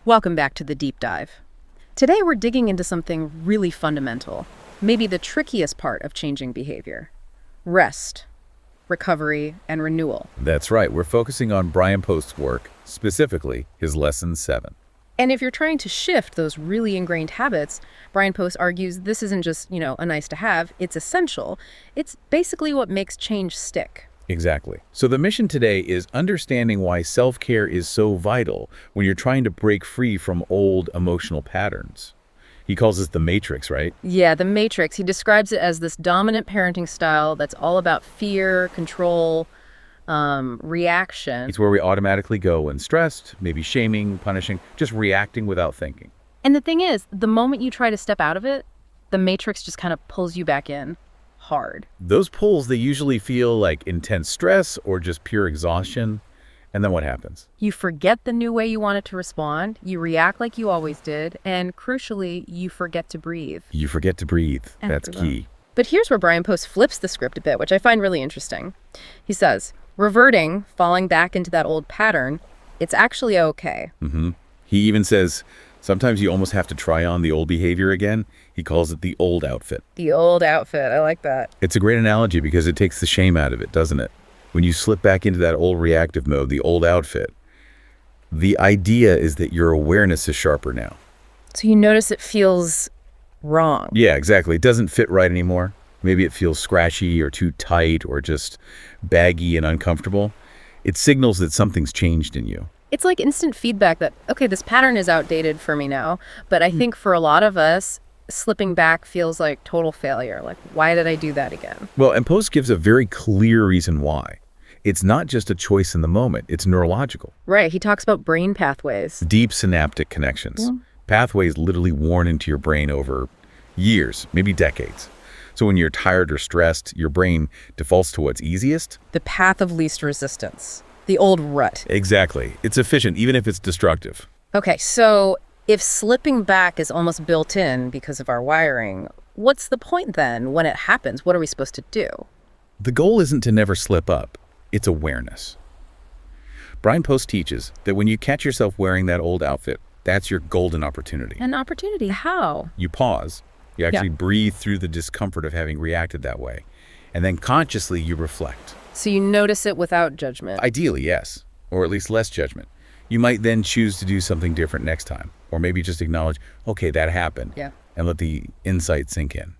Welcome back to the deep dive. Today we're digging into something really fundamental, maybe the trickiest part of changing behavior: rest, recovery, and renewal. That's right, we're focusing on Brian Post's work, specifically his Lesson 7. And if you're trying to shift those really ingrained habits, Brian Post argues this isn't just, a nice to have, it's essential. It's basically what makes change stick. Exactly. So the mission today is understanding why self-care is so vital when you're trying to break free from old emotional patterns. He calls this the matrix, right? Yeah, the matrix. He describes it as this dominant parenting style that's all about fear, control, reaction. It's where we automatically go when stressed, maybe shaming, punishing, just reacting without thinking. And the thing is, the moment you try to step out of it, the matrix just kind of pulls you back in hard. Those pulls, they usually feel like intense stress or just pure exhaustion. And then what happens? You forget the new way you wanted to respond, you react like you always did, and crucially, you forget to breathe. You forget to breathe. That's After key. But here's where Brian Post flips the script a bit, which I find really interesting. He says, reverting, falling back into that old pattern, it's actually okay. He even says, sometimes you almost have to try on the old behavior again. He calls it the old outfit. The old outfit, I like that. It's a great analogy because it takes the shame out of it, doesn't it? When you slip back into that old reactive mode, the old outfit, the idea is that your awareness is sharper now. So you notice it feels wrong. Yeah, exactly. It doesn't fit right anymore. Maybe it feels scratchy or too tight or just baggy and uncomfortable. It signals that something's changed in you. It's like instant feedback that, okay, this pattern is outdated for me now. But I think for a lot of us, slipping back feels like total failure. Like, why did I do that again? Well, and Post gives a very clear reason why. It's not just a choice in the moment. It's neurological. Right. He talks about brain pathways. Deep synaptic connections. Pathways literally worn into your brain over years, maybe decades. So when you're tired or stressed, your brain defaults to what's easiest. The path of least resistance. The old rut. Exactly. It's efficient, even if it's destructive. Okay, so if slipping back is almost built in because of our wiring, what's the point then when it happens? What are we supposed to do? The goal isn't to never slip up. It's awareness. Brian Post teaches that when you catch yourself wearing that old outfit, that's your golden opportunity. An opportunity? How? You pause. You actually breathe through the discomfort of having reacted that way. And then consciously you reflect. So you notice it without judgment. Ideally, yes. Or at least less judgment. You might then choose to do something different next time. Or maybe just acknowledge, okay, that happened. Yeah. And let the insight sink in.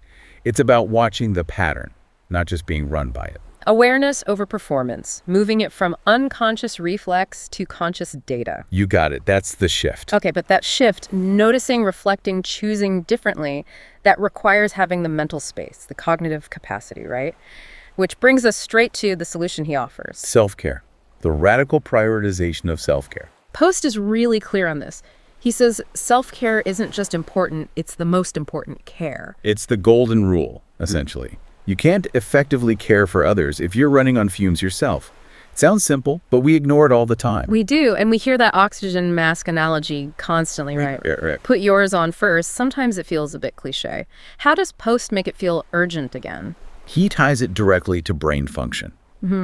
It's about watching the pattern, not just being run by it. Awareness over performance, moving it from unconscious reflex to conscious data. You got it. That's the shift. Okay, but that shift, noticing, reflecting, choosing differently, that requires having the mental space, the cognitive capacity, right? Which brings us straight to the solution he offers. Self-care. The radical prioritization of self-care. Post is really clear on this. He says self-care isn't just important, it's the most important care. It's the golden rule, essentially. You can't effectively care for others if you're running on fumes yourself. It sounds simple, but we ignore it all the time. We do, and we hear that oxygen mask analogy constantly, right? Right. Put yours on first. Sometimes it feels a bit cliche. How does Post make it feel urgent again? He ties it directly to brain function,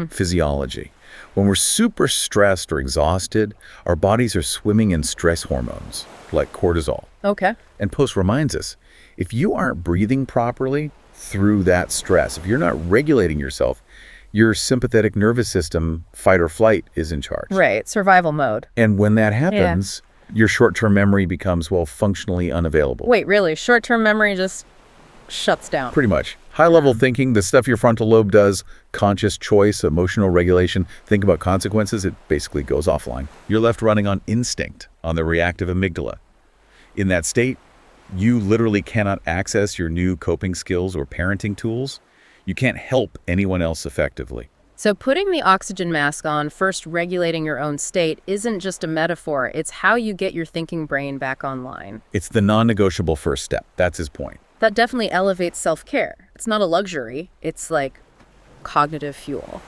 physiology. When we're super stressed or exhausted, our bodies are swimming in stress hormones, like cortisol. Okay. And Post reminds us, if you aren't breathing properly through that stress, if you're not regulating yourself, your sympathetic nervous system, fight or flight, is in charge. Right, survival mode. And when that happens, your short-term memory becomes, well, functionally unavailable. Wait, really? Short-term memory just shuts down? Pretty much. High-level thinking, the stuff your frontal lobe does, conscious choice, emotional regulation, think about consequences, it basically goes offline. You're left running on instinct, on the reactive amygdala. In that state, you literally cannot access your new coping skills or parenting tools. You can't help anyone else effectively. So putting the oxygen mask on, first regulating your own state, isn't just a metaphor. It's how you get your thinking brain back online. It's the non-negotiable first step. That's his point. That definitely elevates self-care. It's not a luxury. It's like cognitive fuel.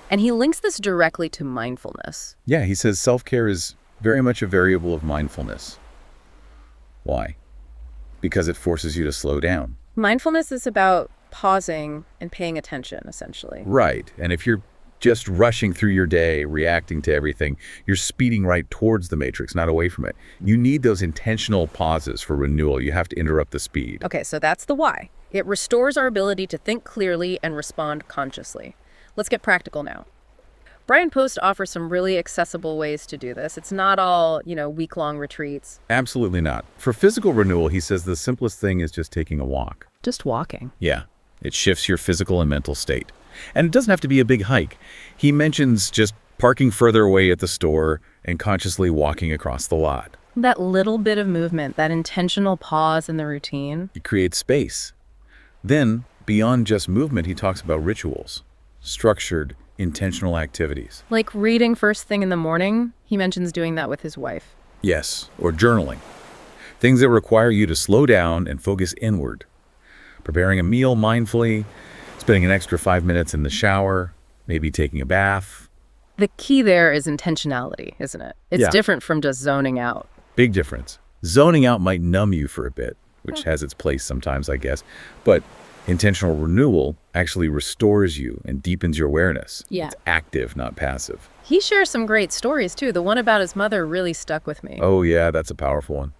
And he links this directly to mindfulness. Yeah, he says self-care is very much a variable of mindfulness. Why? Because it forces you to slow down. Mindfulness is about pausing and paying attention, essentially. Right. And if you're just rushing through your day, reacting to everything. You're speeding right towards the matrix, not away from it. You need those intentional pauses for renewal. You have to interrupt the speed. Okay, so that's the why. It restores our ability to think clearly and respond consciously. Let's get practical now. Brian Post offers some really accessible ways to do this. It's not all, week-long retreats. Absolutely not. For physical renewal, he says the simplest thing is just taking a walk. Just walking. Yeah, it shifts your physical and mental state. And it doesn't have to be a big hike. He mentions just parking further away at the store and consciously walking across the lot. That little bit of movement, that intentional pause in the routine. It creates space. Then, beyond just movement, he talks about rituals, structured, intentional activities. Like reading first thing in the morning, he mentions doing that with his wife. Yes, or journaling. Things that require you to slow down and focus inward. Preparing a meal mindfully, spending an extra 5 minutes in the shower, maybe taking a bath. The key there is intentionality, isn't it? It's Yeah. different from just zoning out. Big difference. Zoning out might numb you for a bit, which has its place sometimes, I guess. But intentional renewal actually restores you and deepens your awareness. Yeah. It's active, not passive. He shares some great stories, too. The one about his mother really stuck with me. Oh, yeah, that's a powerful one.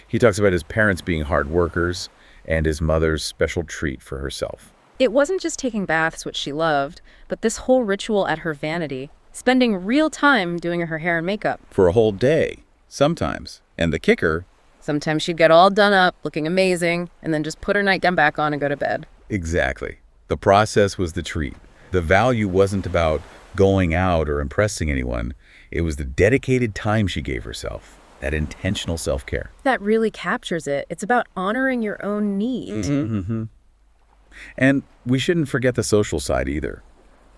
He talks about his parents being hard workers and his mother's special treat for herself. It wasn't just taking baths, which she loved, but this whole ritual at her vanity, spending real time doing her hair and makeup. For a whole day, sometimes. And the kicker, Sometimes she'd get all done up, looking amazing, and then just put her nightgown back on and go to bed. exactly. The process was the treat. The value wasn't about going out or impressing anyone. It was the dedicated time she gave herself, that intentional self-care. That really captures it. It's about honoring your own need. And we shouldn't forget the social side either.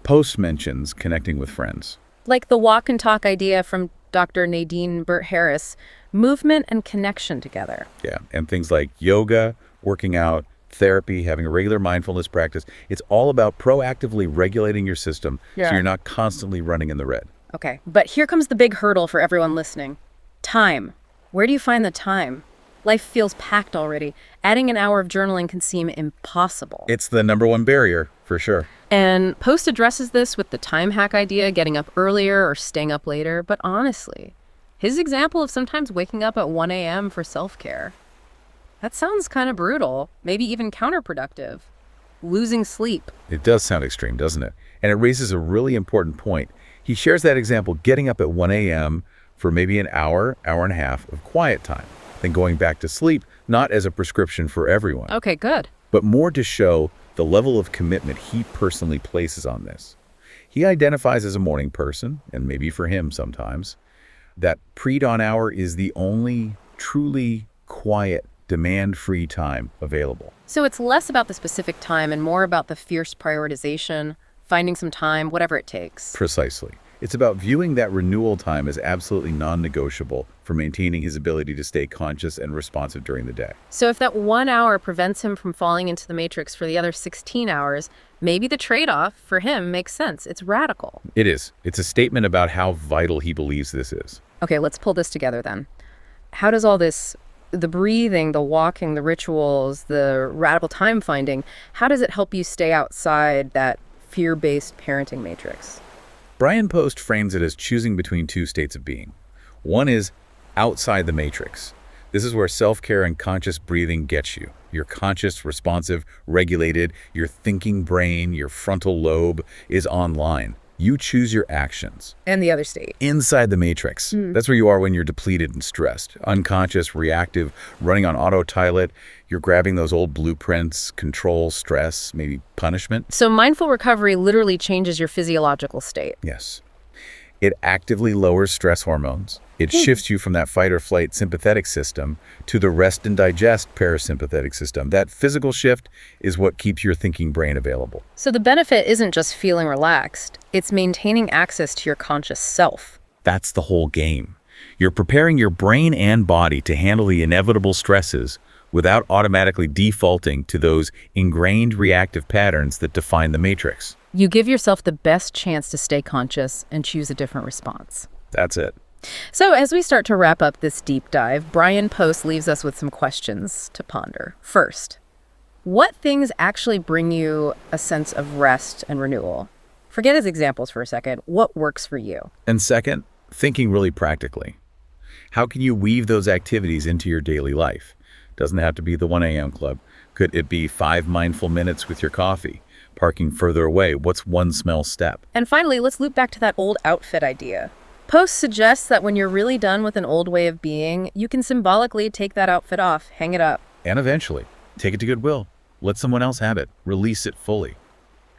Post mentions connecting with friends. Like the walk and talk idea from Dr. Nadine Burt-Harris, movement and connection together. Yeah, and things like yoga, working out, therapy, having a regular mindfulness practice. It's all about proactively regulating your system so Yeah. you're not constantly running in the red. Okay, but here comes the big hurdle for everyone listening. Time. Where do you find the time? Life feels packed already. Adding an hour of journaling can seem impossible. It's the number one barrier, for sure. And Post addresses this with the time hack idea, getting up earlier or staying up later. But honestly, his example of sometimes waking up at 1 a.m. for self-care, that sounds kind of brutal, maybe even counterproductive. Losing sleep. It does sound extreme, doesn't it? And it raises a really important point. He shares that example, getting up at 1 a.m. for maybe an hour, hour and a half of quiet time, then going back to sleep, not as a prescription for everyone, Okay, good. but more to show the level of commitment he personally places on this. He identifies as a morning person, and maybe for him sometimes, that pre-dawn hour is the only truly quiet, demand-free time available. So it's less about the specific time and more about the fierce prioritization, finding some time, whatever it takes. Precisely. It's about viewing that renewal time as absolutely non-negotiable for maintaining his ability to stay conscious and responsive during the day. So if that 1 hour prevents him from falling into the matrix for the other 16 hours, maybe the trade-off for him makes sense. It's radical. It is. It's a statement about how vital he believes this is. Okay, let's pull this together then. How does all this, the breathing, the walking, the rituals, the radical time finding, how does it help you stay outside that fear-based parenting matrix? Brian Post frames it as choosing between two states of being. One is outside the matrix. This is where self-care and conscious breathing gets you. You're conscious, responsive, regulated. Your thinking brain, your frontal lobe is online. You choose your actions. And the other state. Inside the matrix. That's where you are when you're depleted and stressed. Unconscious, reactive, running on autopilot. You're grabbing those old blueprints, control, stress, maybe punishment. So mindful recovery literally changes your physiological state. Yes. It actively lowers stress hormones. It shifts you from that fight or flight sympathetic system to the rest and digest parasympathetic system. That physical shift is what keeps your thinking brain available. So the benefit isn't just feeling relaxed, it's maintaining access to your conscious self. That's the whole game. You're preparing your brain and body to handle the inevitable stresses without automatically defaulting to those ingrained reactive patterns that define the matrix. You give yourself the best chance to stay conscious and choose a different response. That's it. So as we start to wrap up this deep dive, Brian Post leaves us with some questions to ponder. First, what things actually bring you a sense of rest and renewal? Forget his examples for a second. What works for you? And second, thinking really practically. How can you weave those activities into your daily life? Doesn't have to be the 1 a.m. club. Could it be 5 mindful minutes with your coffee? Parking further away? What's one small step? And finally, let's loop back to that old outfit idea. Post suggests that when you're really done with an old way of being, you can symbolically take that outfit off, hang it up. And eventually, take it to Goodwill. Let someone else have it. Release it fully.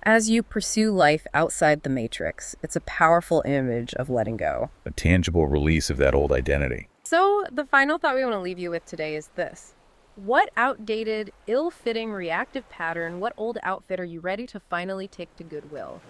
As you pursue life outside the matrix, it's a powerful image of letting go. A tangible release of that old identity. So, the final thought we want to leave you with today is this. What outdated, ill-fitting reactive pattern, what old outfit are you ready to finally take to Goodwill?